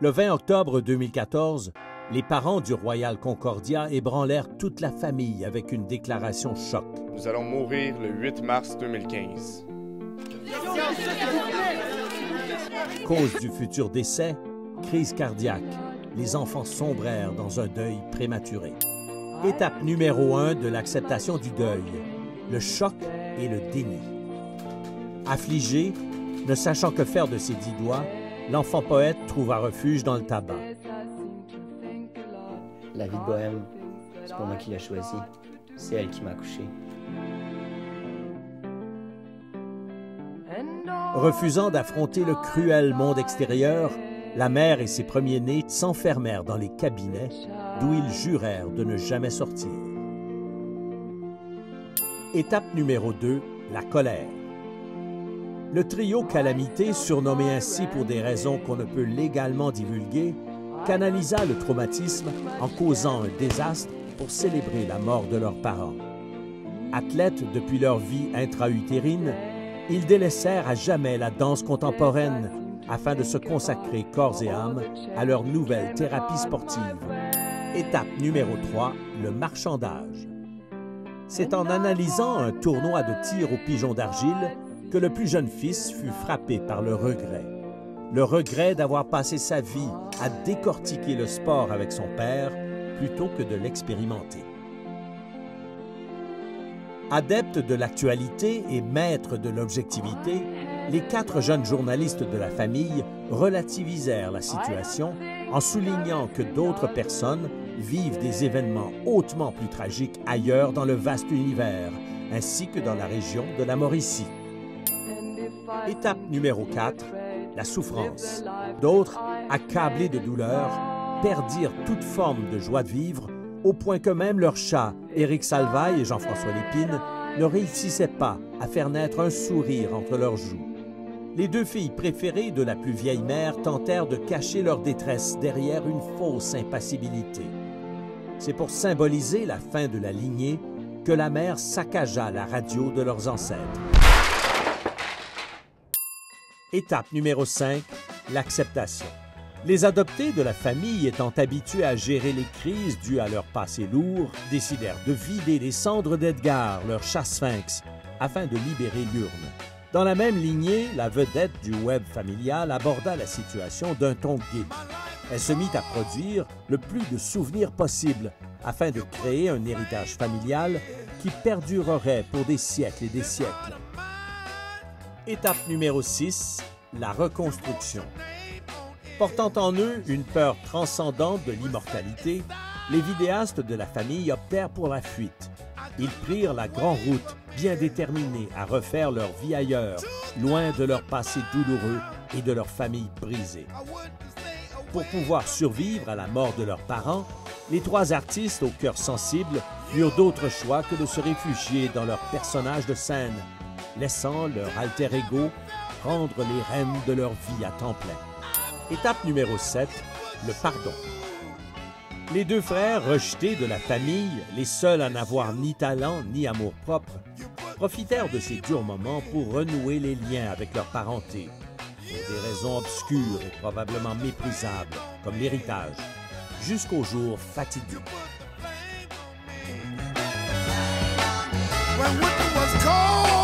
Le 20 octobre 2014, les parents du Royal Concordia ébranlèrent toute la famille avec une déclaration choc. Nous allons mourir le 8 mars 2015. Cause du futur décès, crise cardiaque. Les enfants sombrèrent dans un deuil prématuré. Étape numéro 1 de l'acceptation du deuil, le choc et le déni. Affligé, ne sachant que faire de ses 10 doigts, l'enfant poète trouva refuge dans le tabac. La vie de bohème, c'est pas moi qui l'ai choisie, c'est elle qui m'a accouché. Refusant d'affronter le cruel monde extérieur, la mère et ses premiers-nés s'enfermèrent dans les cabinets d'où ils jurèrent de ne jamais sortir. Étape numéro 2, la colère. Le trio Calamité, surnommé ainsi pour des raisons qu'on ne peut légalement divulguer, canalisa le traumatisme en causant un désastre pour célébrer la mort de leurs parents. Athlètes depuis leur vie intra-utérine, ils délaissèrent à jamais la danse contemporaine afin de se consacrer corps et âme à leur nouvelle thérapie sportive. Étape numéro 3, le marchandage. C'est en analysant un tournoi de tir au pigeon d'argile que le plus jeune fils fut frappé par le regret. Le regret d'avoir passé sa vie à décortiquer le sport avec son père plutôt que de l'expérimenter. Adeptes de l'actualité et maîtres de l'objectivité, les 4 jeunes journalistes de la famille relativisèrent la situation en soulignant que d'autres personnes vivent des événements hautement plus tragiques ailleurs dans le vaste univers, ainsi que dans la région de la Mauricie. Étape numéro 4, la souffrance. D'autres, accablés de douleur, perdirent toute forme de joie de vivre, au point que même leurs chats, Éric Salvaille et Jean-François Lépine, ne réussissaient pas à faire naître un sourire entre leurs joues. Les 2 filles préférées de la plus vieille mère tentèrent de cacher leur détresse derrière une fausse impassibilité. C'est pour symboliser la fin de la lignée que la mère saccagea la radio de leurs ancêtres. Étape numéro 5, l'acceptation. Les adoptés de la famille étant habitués à gérer les crises dues à leur passé lourd, décidèrent de vider les cendres d'Edgar, leur chat sphinx, afin de libérer l'urne. Dans la même lignée, la vedette du web familial aborda la situation d'un ton gai. Elle se mit à produire le plus de souvenirs possible afin de créer un héritage familial qui perdurerait pour des siècles et des siècles. Étape numéro 6, la reconstruction. Portant en eux une peur transcendante de l'immortalité, les vidéastes de la famille optèrent pour la fuite. Ils prirent la grande route, bien déterminés à refaire leur vie ailleurs, loin de leur passé douloureux et de leur famille brisée. Pour pouvoir survivre à la mort de leurs parents, les 3 artistes au cœur sensible n'eurent d'autre choix que de se réfugier dans leur personnage de scène, laissant leur alter ego prendre les rênes de leur vie à temps plein. Étape numéro 7, le pardon. Les 2 frères rejetés de la famille, les seuls à n'avoir ni talent ni amour-propre, profitèrent de ces durs moments pour renouer les liens avec leur parenté, pour des raisons obscures et probablement méprisables, comme l'héritage, jusqu'au jour fatidique. When winter was cold.